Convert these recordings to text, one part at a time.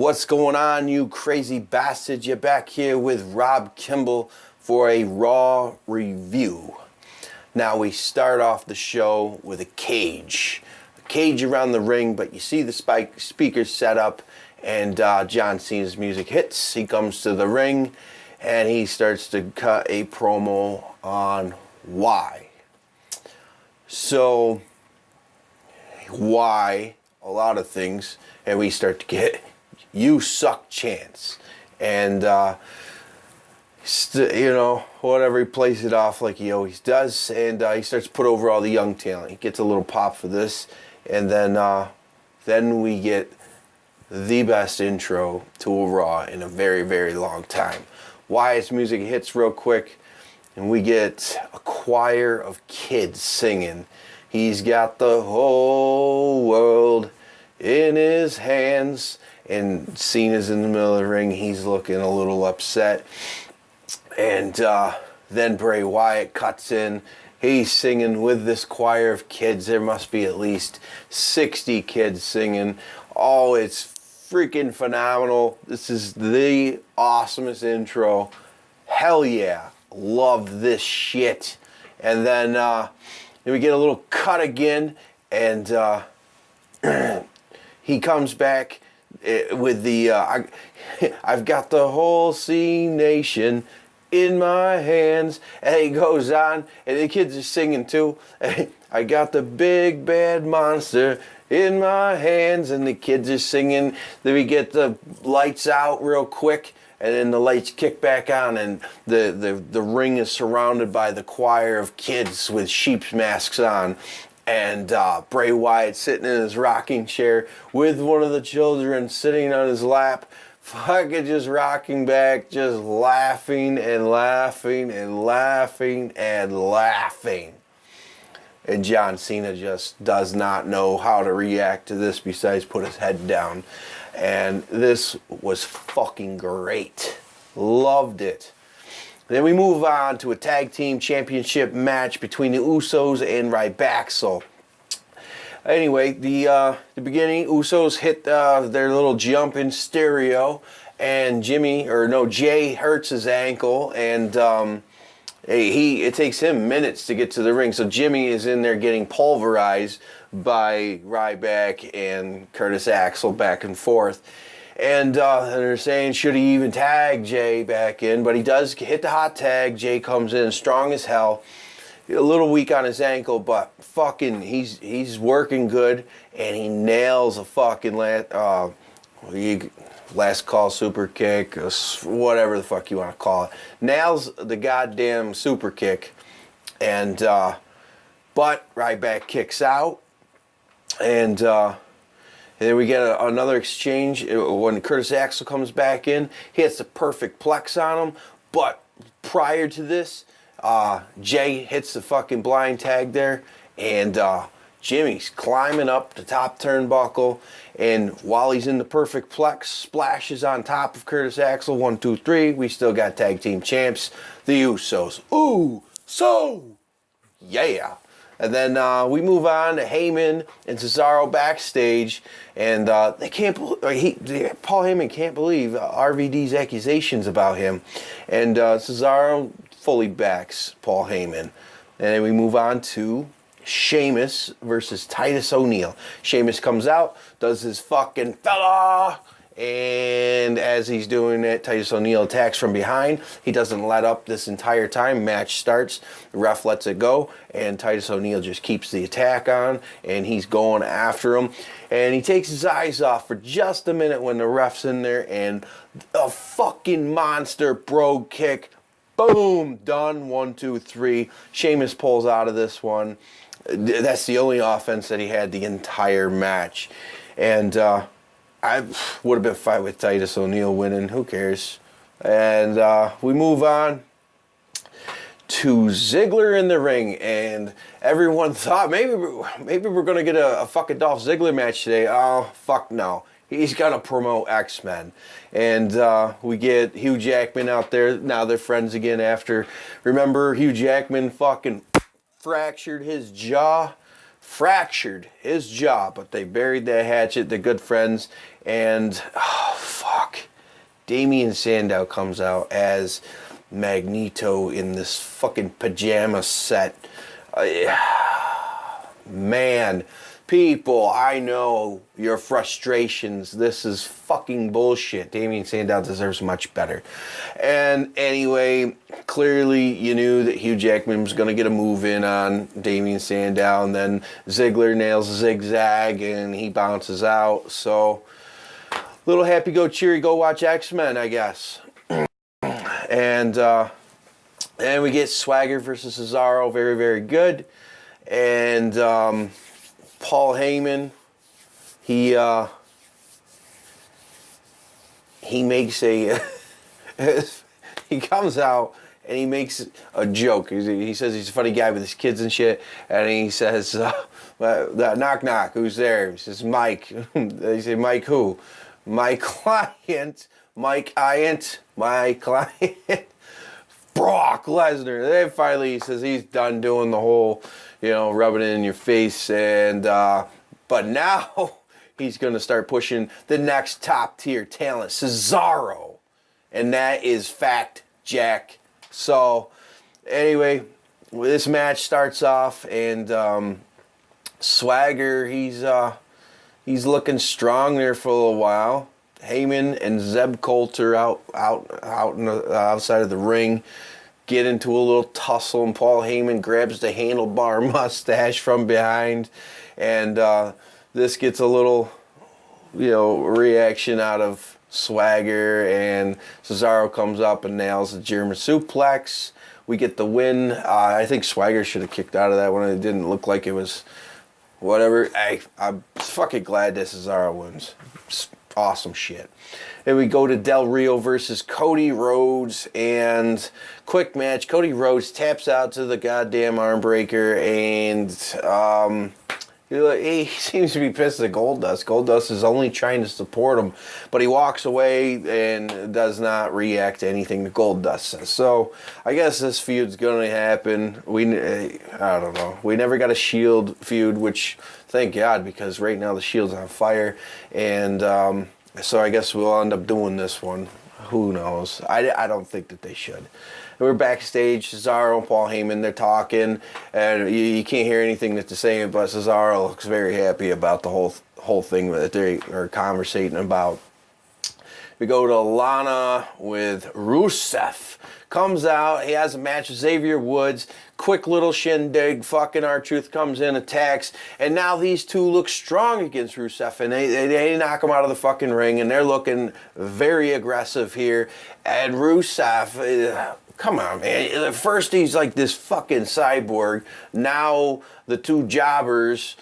What's going on, you crazy bastards? You're back here with Rob Kimball for a Raw review. Now we start off the show with a cage. A cage around the ring, but you see the speakers set up, and John Cena's music hits. He comes to the ring, and he starts to cut a promo on why. So, why? A lot of things, and we start to get "you suck" chants, and whatever, he plays it off like he always does, and he starts to put over all the young talent. He gets a little pop for this, and then we get the best intro to a Raw in a very, very long time. Wyatt's music hits real quick, and we get a choir of kids singing. He's got the whole world in his hands, and Cena's in the middle of the ring. He's looking a little upset, and then Bray Wyatt cuts in. He's singing with this choir of kids. There must be at least 60 kids singing. Oh, it's freaking phenomenal. This is the awesomest intro. Hell yeah, love this shit. And then we get a little cut again, and he comes back with the I've got the whole Cenation in my hands, and he goes on, and the kids are singing too. I got the big bad monster in my hands, and the kids are singing. Then we get the lights out real quick, and then the lights kick back on, and the ring is surrounded by the choir of kids with sheep's masks on. And Bray Wyatt sitting in his rocking chair with one of the children sitting on his lap, fucking just rocking back, just laughing and laughing and laughing and laughing. And John Cena just does not know how to react to this besides put his head down. And this was fucking great. Loved it. Then we move on to a tag team championship match between the Usos and Ryback. Anyway, the beginning, Usos hit their little jump in stereo, and Jay hurts his ankle, and it takes him minutes to get to the ring. So Jimmy is in there getting pulverized by Ryback and Curtis Axel back and forth. And they're saying, should he even tag Jay back in? But he does hit the hot tag. Jay comes in strong as hell. A little weak on his ankle, but fucking, he's working good. And he nails a fucking last call super kick, whatever the fuck you want to call it. Nails the goddamn super kick. And, but Ryback kicks out. And then we get another exchange when Curtis Axel comes back in. He hits the perfect plex on him. But prior to this, Jay hits the fucking blind tag there. And Jimmy's climbing up the top turnbuckle. And while he's in the perfect plex, splashes on top of Curtis Axel. 1, 2, 3. We still got tag team champs, the Usos. Ooh, so yeah. And then we move on to Heyman and Cesaro backstage, and Paul Heyman can't believe RVD's accusations about him, and Cesaro fully backs Paul Heyman. And then we move on to Sheamus versus Titus ONeil. Sheamus comes out, does his fucking fella, and as he's doing it, Titus ONeil attacks from behind. He doesn't let up this entire time. Match starts. The ref lets it go, and Titus ONeil just keeps the attack on, and he's going after him. And he takes his eyes off for just a minute when the ref's in there, and a fucking monster brogue kick. Boom! Done. 1, 2, 3. Sheamus pulls out of this one. That's the only offense that he had the entire match. And I would have been fine with Titus ONeil winning. Who cares? And we move on to Ziggler in the ring. And everyone thought maybe we're going to get a fucking Dolph Ziggler match today. Oh, fuck no. He's going to promote X-Men. And we get Hugh Jackman out there. Now they're friends again after. Remember, Hugh Jackman fucking fractured his jaw fractured his jaw, but they buried that hatchet. They're good friends. And, oh, fuck. Damien Sandow comes out as Magneto in this fucking pajama set. Man, people, I know your frustrations. This is fucking bullshit. Damien Sandow deserves much better. And anyway, clearly you knew that Hugh Jackman was going to get a move in on Damien Sandow, and then Ziggler nails a zigzag and he bounces out. So, little happy go cheery go watch X-Men, I guess. And we get Swagger versus Cesaro, very, very good. And Paul Heyman, he makes a he comes out and he makes a joke. He says he's a funny guy with his kids and shit, and he says, "Knock knock, who's there?" He says, "Mike." They say, "Mike who?" "My client, Mike Iant, my client." Brock Lesnar. Then finally he says he's done doing the whole, rubbing it in your face, and but now he's going to start pushing the next top tier talent, Cesaro, and that is fact, Jack. So anyway, this match starts off, and Swagger, he's looking strong there for a little while. Heyman and Zeb Coulter out in the, outside of the ring get into a little tussle, and Paul Heyman grabs the handlebar mustache from behind, and this gets a little, reaction out of Swagger, and Cesaro comes up and nails a German suplex. We get the win. I think Swagger should have kicked out of that one. It didn't look like it was whatever. I'm fucking glad that Cesaro wins. Awesome shit. Then we go to Del Rio versus Cody Rhodes, and quick match. Cody Rhodes taps out to the goddamn arm breaker, and he seems to be pissed at Goldust. Goldust is only trying to support him, but he walks away and does not react to anything that Goldust says. So I guess this feud's going to happen. I don't know. We never got a Shield feud, which thank God, because right now the Shield's on fire, and so I guess we'll end up doing this one. Who knows? I don't think that they should. We're backstage, Cesaro and Paul Heyman, they're talking, and you can't hear anything that they're saying, but Cesaro looks very happy about the whole thing that they are conversating about. We go to Lana with Rusev. Comes out, he has a match with Xavier Woods. Quick little shindig, fucking R-Truth comes in, attacks, and now these two look strong against Rusev, and they knock him out of the fucking ring, and they're looking very aggressive here. And Rusev, come on, man. At first he's like this fucking cyborg. Now the two jobbers,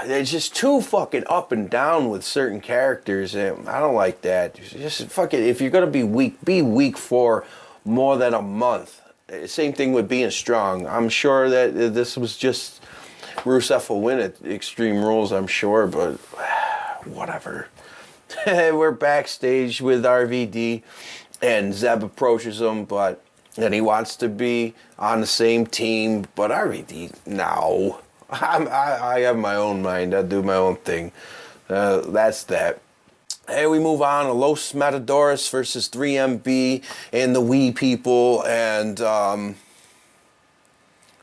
they're just too fucking up and down with certain characters, and I don't like that. Just fucking, if you're gonna be weak for more than a month. Same thing with being strong. I'm sure that this was just Rusev will win at Extreme Rules, I'm sure, but whatever. We're backstage with RVD, and Zeb approaches him, but then he wants to be on the same team, but RVD, no. I have my own mind. I do my own thing. That's that. Hey, we move on to Los Matadors versus 3MB and the Wee People, and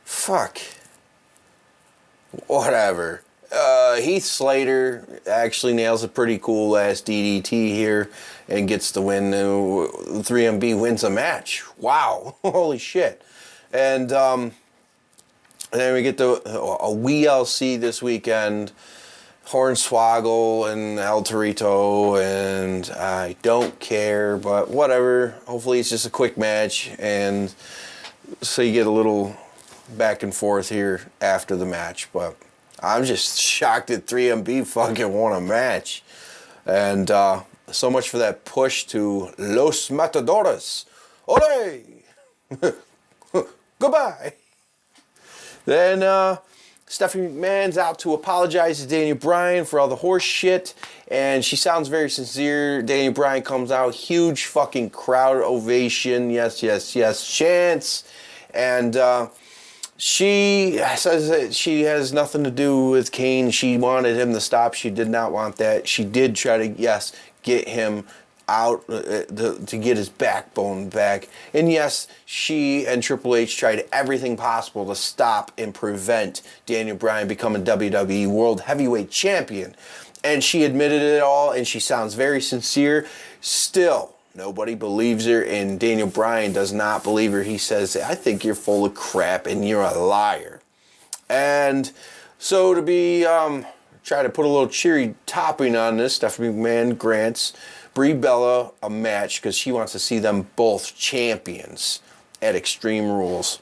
fuck, whatever. Heath Slater actually nails a pretty cool last DDT here and gets the win. 3MB wins a match. Wow, holy shit! And then we get a WeLC this weekend. Hornswoggle and El Torito, and I don't care, but whatever. Hopefully it's just a quick match, and so you get a little back and forth here after the match. But I'm just shocked that 3MB fucking won a match. And so much for that push to Los Matadores. Ole! Goodbye! Then Stephanie McMahon's out to apologize to Daniel Bryan for all the horse shit, and she sounds very sincere. Daniel Bryan comes out, huge fucking crowd ovation, yes, chants, and She says that she has nothing to do with Kane. She wanted him to stop. She did not want that. She did try to, yes, get him out to get his backbone back. And yes, she and Triple H tried everything possible to stop and prevent Daniel Bryan becoming WWE World Heavyweight Champion. And she admitted it all, and she sounds very sincere. Still, nobody believes her, and Daniel Bryan does not believe her. He says, I think you're full of crap and you're a liar. And so to be, try to put a little cheery topping on this, Stephanie McMahon grants Brie Bella a match because she wants to see them both champions at Extreme Rules.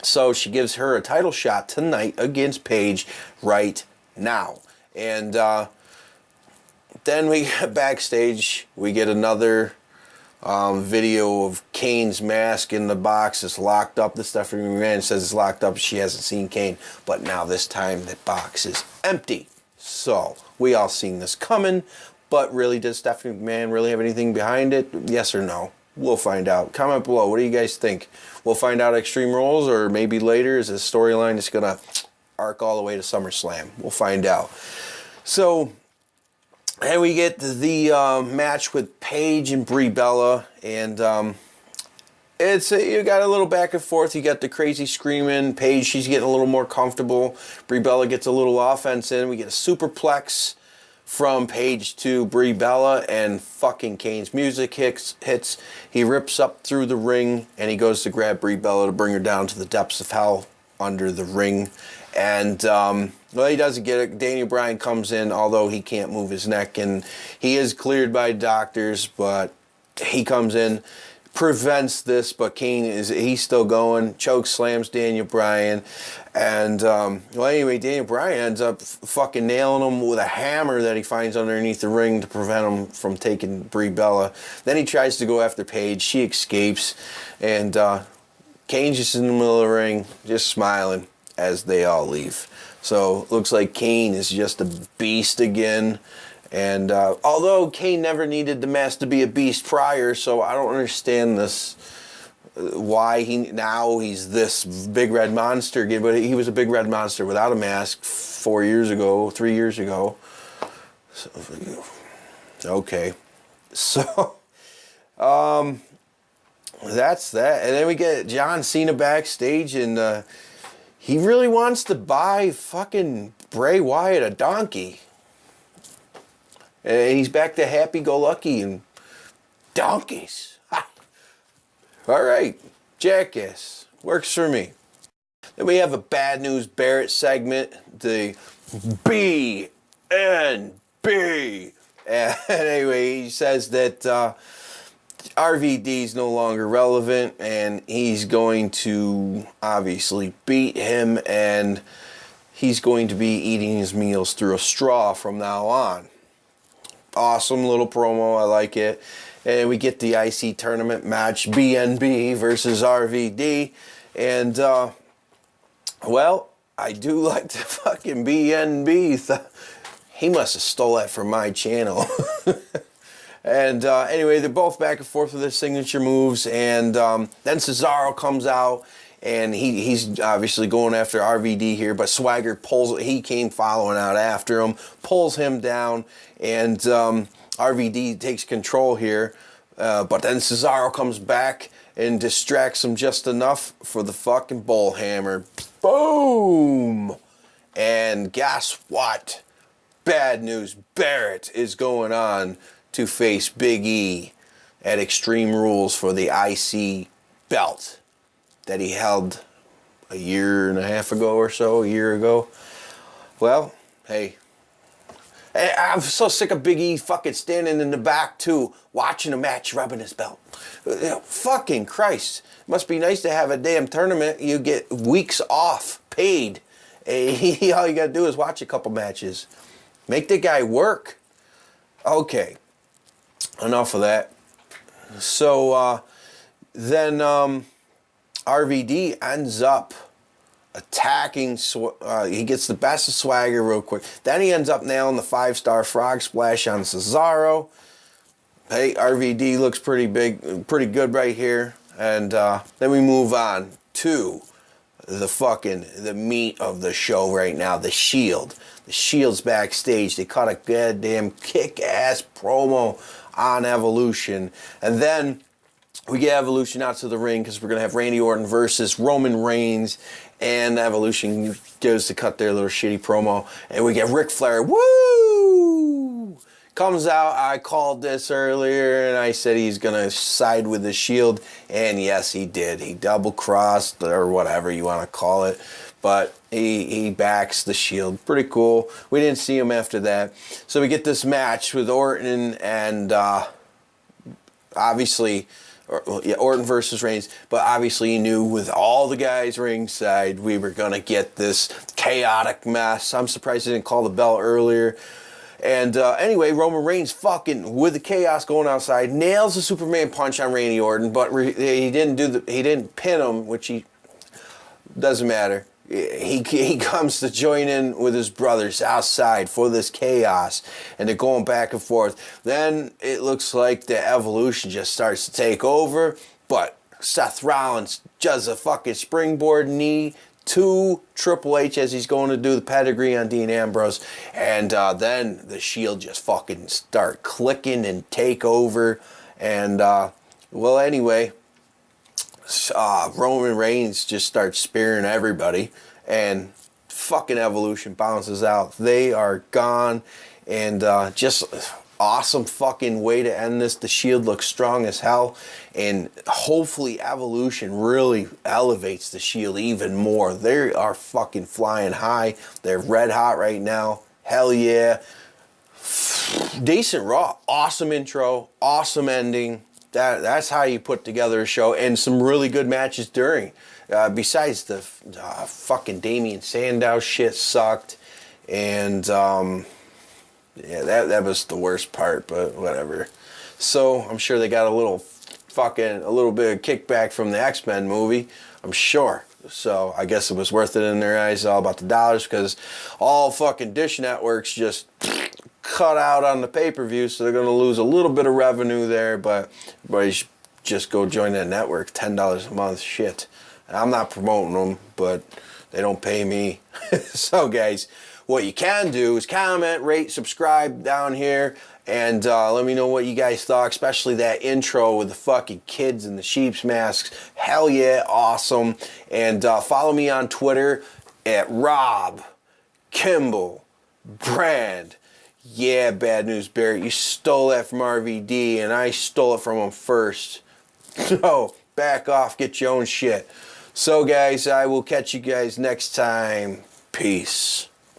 So she gives her a title shot tonight against Paige right now. And then we get backstage, we get another video of Kane's mask in the box. It's locked up. The Stephanie McMahon says it's locked up. She hasn't seen Kane. But now this time the box is empty. So we all seen this coming. But really, does Stephanie McMahon really have anything behind it? Yes or no? We'll find out. Comment below. What do you guys think? We'll find out at Extreme Rules, or maybe later is this storyline just going to arc all the way to SummerSlam. We'll find out. So, and we get the match with Paige and Brie Bella, and you got a little back and forth. You got the crazy screaming. Paige, she's getting a little more comfortable. Brie Bella gets a little offense in. We get a superplex from Paige to Brie Bella, and fucking Kane's music hits. He rips up through the ring, and he goes to grab Brie Bella to bring her down to the depths of hell under the ring. And, well, he doesn't get it. Daniel Bryan comes in, although he can't move his neck, and he is cleared by doctors, but he comes in, prevents this, but he's still going, choke slams Daniel Bryan, and well, anyway, Daniel Bryan ends up fucking nailing him with a hammer that he finds underneath the ring to prevent him from taking Brie Bella. Then he tries to go after Paige. She escapes, and Kane's just in the middle of the ring, just smiling as they all leave. So looks like Kane is just a beast again. And although Kane never needed the mask to be a beast prior, so I don't understand this, why he's this big red monster again. But he was a big red monster without a mask 3 years ago. So, okay, so that's that. And then we get John Cena backstage, and he really wants to buy fucking Bray Wyatt a donkey. And he's back to happy-go-lucky and donkeys. Ha. All right, jackass. Works for me. Then we have a Bad News Barrett segment, the B&B. And anyway, he says that RVD is no longer relevant, and he's going to obviously beat him, and he's going to be eating his meals through a straw from now on. Awesome little promo. I like it. And we get the IC tournament match, B&B versus RVD. And, well, I do like the fucking B&B. He must have stole that from my channel. And anyway, they're both back and forth with their signature moves. And then Cesaro comes out. And he's obviously going after RVD here, but Swagger he came following out after him, pulls him down, and RVD takes control here. But then Cesaro comes back and distracts him just enough for the fucking bull hammer. Boom! And guess what? Bad News Barrett is going on to face Big E at Extreme Rules for the IC belt that he held a year and a half ago or so, a year ago. Well, hey, I'm so sick of Big E fucking standing in the back too, watching a match, rubbing his belt. Fucking Christ. Must be nice to have a damn tournament. You get weeks off, paid. Hey, all you gotta do is watch a couple matches. Make the guy work. Okay, enough of that. So, then, RVD ends up attacking, he gets the best of Swagger real quick. Then he ends up nailing the 5-star frog splash on Cesaro. Hey, RVD looks pretty good right here. And then we move on to the meat of the show right now, the Shield. The Shield's backstage. They cut a goddamn kick-ass promo on Evolution. And then we get Evolution out to the ring because we're going to have Randy Orton versus Roman Reigns. And Evolution goes to cut their little shitty promo. And we get Ric Flair. Woo! Comes out. I called this earlier and I said he's going to side with the Shield. And yes, he did. He double-crossed or whatever you want to call it. But he backs the Shield. Pretty cool. We didn't see him after that. So we get this match with Orton and obviously... Orton versus Reigns, but obviously you knew with all the guys ringside we were going to get this chaotic mess. I'm surprised they didn't call the bell earlier. And anyway, Roman Reigns fucking with the chaos going outside nails the Superman punch on Randy Orton, but he didn't pin him, which he doesn't matter. He comes to join in with his brothers outside for this chaos, and they're going back and forth. Then it looks like the Evolution just starts to take over, but Seth Rollins does a fucking springboard knee to Triple H as he's going to do the pedigree on Dean Ambrose, and then the Shield just fucking start clicking and take over, and well, anyway, Roman Reigns just starts spearing everybody, and fucking Evolution bounces out. They are gone, and just awesome fucking way to end this. The Shield looks strong as hell, and hopefully Evolution really elevates the Shield even more. They are fucking flying high. They're red hot right now. Hell yeah. Decent Raw. Awesome intro. Awesome ending. That's how you put together a show, and some really good matches during. Besides the fucking Damian Sandow shit sucked, and yeah, that was the worst part, but whatever. So I'm sure they got a little bit of kickback from the X-Men movie. I'm sure. So I guess it was worth it in their eyes, all about the dollars, because all fucking dish networks just cut out on the pay-per-view, so they're going to lose a little bit of revenue there, but you should just go join that network. $10 a month, shit. I'm not promoting them, but they don't pay me. So guys, what you can do is comment, rate, subscribe down here, and let me know what you guys thought, especially that intro with the fucking kids in the sheep's masks. Hell yeah, awesome. And follow me on Twitter at Rob Kimball Brand. Yeah, Bad News Barrett, you stole that from RVD, and I stole it from him first. So, back off, get your own shit. So, guys, I will catch you guys next time. Peace.